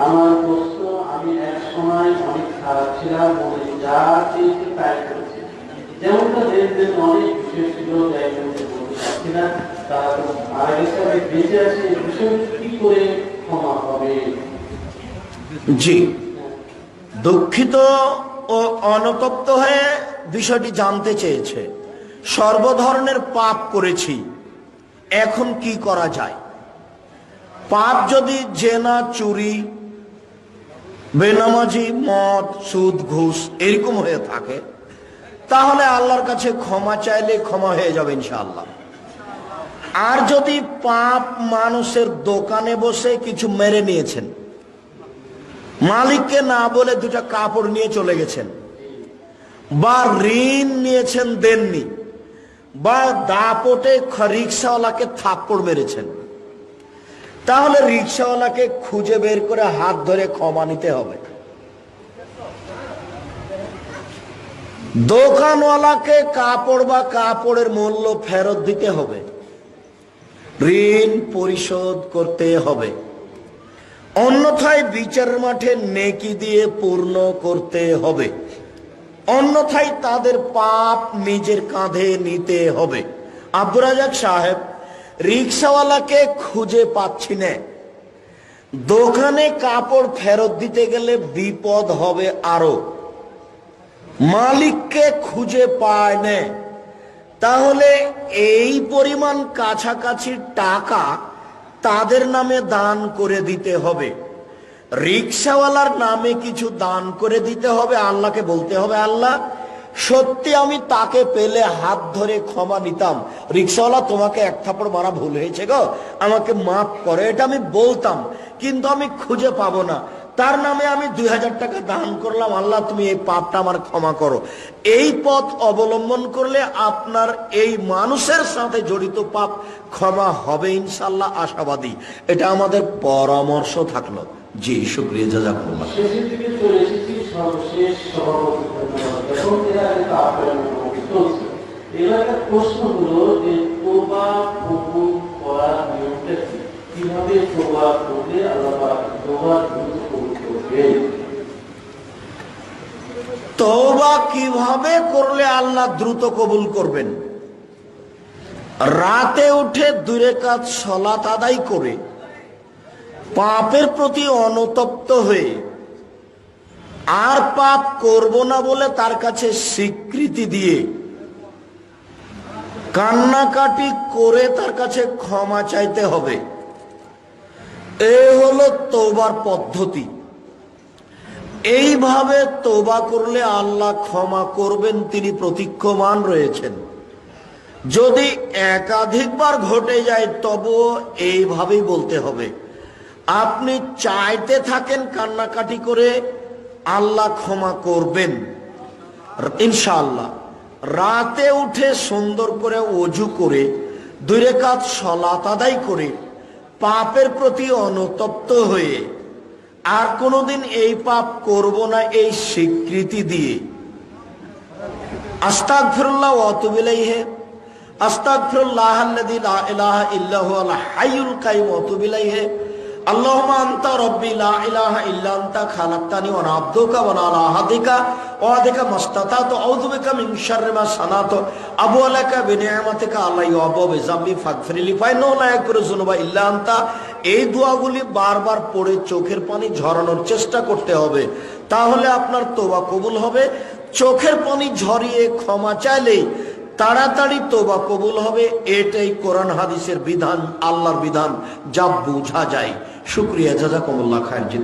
আমার প্রশ্ন, আমি এক সময় অনেক খারাপ ছিলাম, মনে যা চেয়েছি তাই করেছি, যেমনটা দেখবেন অনেক বিষয় ছিল যাই বলতে পারছি না, তারা তো মারা গেছে, আমি বেঁচে আছি, এই বিষয়গুলো কি করে ক্ষমা হবে? জি, দুঃখিত ও অনুতপ্ত হয়ে বিষয়টি জানতে চেয়েছে। সর্বধরনের পাপ করেছি, এখন কি করা যায়? পাপ যদি জেনা, চুরি, বেনামাজি, মদ, সুদ, ঘুষ এরকম হয়ে থাকে, তাহলে আল্লাহর কাছে ক্ষমা চাইলে ক্ষমা হয়ে যাবে ইনশাআল্লাহ। আর যদি পাপ মানুষের দোকানে বসে কিছু মেরে নিয়েছেন, মালিককে না বলে দুটা কাপড় নিয়ে চলে গেছেন, বা ঋণ নিয়েছেন দেননি, বা দাপটে রিক্সাওয়ালাকে থাপ্পড় মেরেছেন, তাহলে রিক্সাওয়ালাকে খুঁজে বের করে হাত ধরে ক্ষমা নিতে হবে। দোকানওয়ালাকে কাপড় বা কাপড়ের মূল্য ফেরত দিতে হবে, ঋণ পরিশোধ করতে হবে, অন্যথায় বিচারের মাঠে নেকি দিয়ে পূর্ণ করতে হবে, অন্যথায় তাদের পাপ নিজের কাঁধে নিতে হবে। আব্দুর রাজাক সাহেব, রিক্সাওয়ালাকে খুঁজে পাচ্ছি না, দোকানে কাপড় ফেরত দিতে গেলে বিপদ হবে আরো, মালিককে খুঁজে পায় না, তাহলে এই পরিমাণ কাছাকাছি টাকা তাদের নামে দান করে দিতে হবে। রিক্সাওয়ালার নামে কিছু দান করে দিতে হবে, আল্লাহকে বলতে হবে, আল্লাহ সত্যি আমি তাকে পেলে হাত ধরে ক্ষমা নিতাম, রিক্সাওয়ালা তোমাকে এক থাপ্পড় মারা ভুল হয়েছে গো, আমাকে মাফ করো, এটা আমি বলতাম, কিন্তু আমি খুঁজে পাবো না, তার নামে আমি 2000 টাকা দান করলাম, আল্লাহ তুমি এই পাপটা আমার ক্ষমা করো। এই পথ অবলম্বন করলে আপনার এই মানুষের সাথে জড়িত পাপ ক্ষমা হবে ইনশাল্লাহ, আশাবাদী। এটা আমাদের পরামর্শ থাকলো। জি, শুকরিয়া, জাযাকুমুল্লাহ। শেষের দিকে চলে এসেছি, সর্বশেষ সভাপতি এখন চলছে। এবার একটা প্রশ্ন হলো যে তোবা কবুল করার নিয়মটা কি? কিভাবে তোবা করলে আল্লাহ পাক তোবা দ্রুত কবুল করবেন? তওবা কিভাবে করলে আল্লাহ দ্রুত কবুল করবেন? রাতে উঠে 2 রাকাত সালাত আদায় করে পাপের প্রতি অনুতপ্ত হয়ে আর পাপ করব না বলে তার কাছে স্বীকৃতি দিয়ে কান্নাকাটি করে তার কাছে ক্ষমা চাইতে হবে। এ হলো তওবার পদ্ধতি। এইভাবে তওবা করলে আল্লাহ ক্ষমা করবেন, তিনি প্রতীক্ষমান রয়েছেন। যদি একাধিকবার ঘটে যায় তবুও এইভাবেই বলতে হবে। আপনি চাইতে থাকেন কান্নাকাটি করে, আল্লাহ ক্ষমা করবেন ইনশাআল্লাহ। রাতে উঠে সুন্দর করে ওযু করে 2 রাকাত সালাত আদায় করে পাপের প্রতি অনুতপ্ত হয়ে আর কোনোদিন এই পাপ করব না এই স্বীকৃতি দিয়ে আস্তাগফিরুল্লাহ ওয়া আতুবু ইলাইহি, আস্তাগফিরুল্লাহাল্লাযী লা ইলাহা ইল্লা হুয়াল হাইয়ুল কাইয়্যুম ওয়া আতুবু ইলাইহি, আল্লাহুম্মা আনতা রাব্বি লা ইলাহা ইল্লা আনতা খালাকতানি ওয়া আনা আবদুকা ওয়া আলা আহদিকা ওয়া আদিকা মাসতাতাতু আউযু বিকা মিন শাররি মা সানাতু আবু আলাকা বিনিআমাতিকা আলাইহি ওয়া আবু বিযামবি ফাগফিরলি ফাইন্নাহু লা ইয়াগফিরু যুনুবা ইল্লা আনতা। এই দোয়াগুলি বারবার পড়ে চোখের পানি ঝরানোর চেষ্টা করতে হবে, তাহলে আপনার তওবা কবুল হবে। চোখের পানি ঝরিয়ে ক্ষমা চাইলেই তাড়াতাড়ি তওবা কবুল হবে। এটাই কোরআন হাদিসের বিধান, আল্লাহর বিধান, যা বোঝা যায়। শুকরিয়া, জাযাকুমুল্লাহ খায়ের।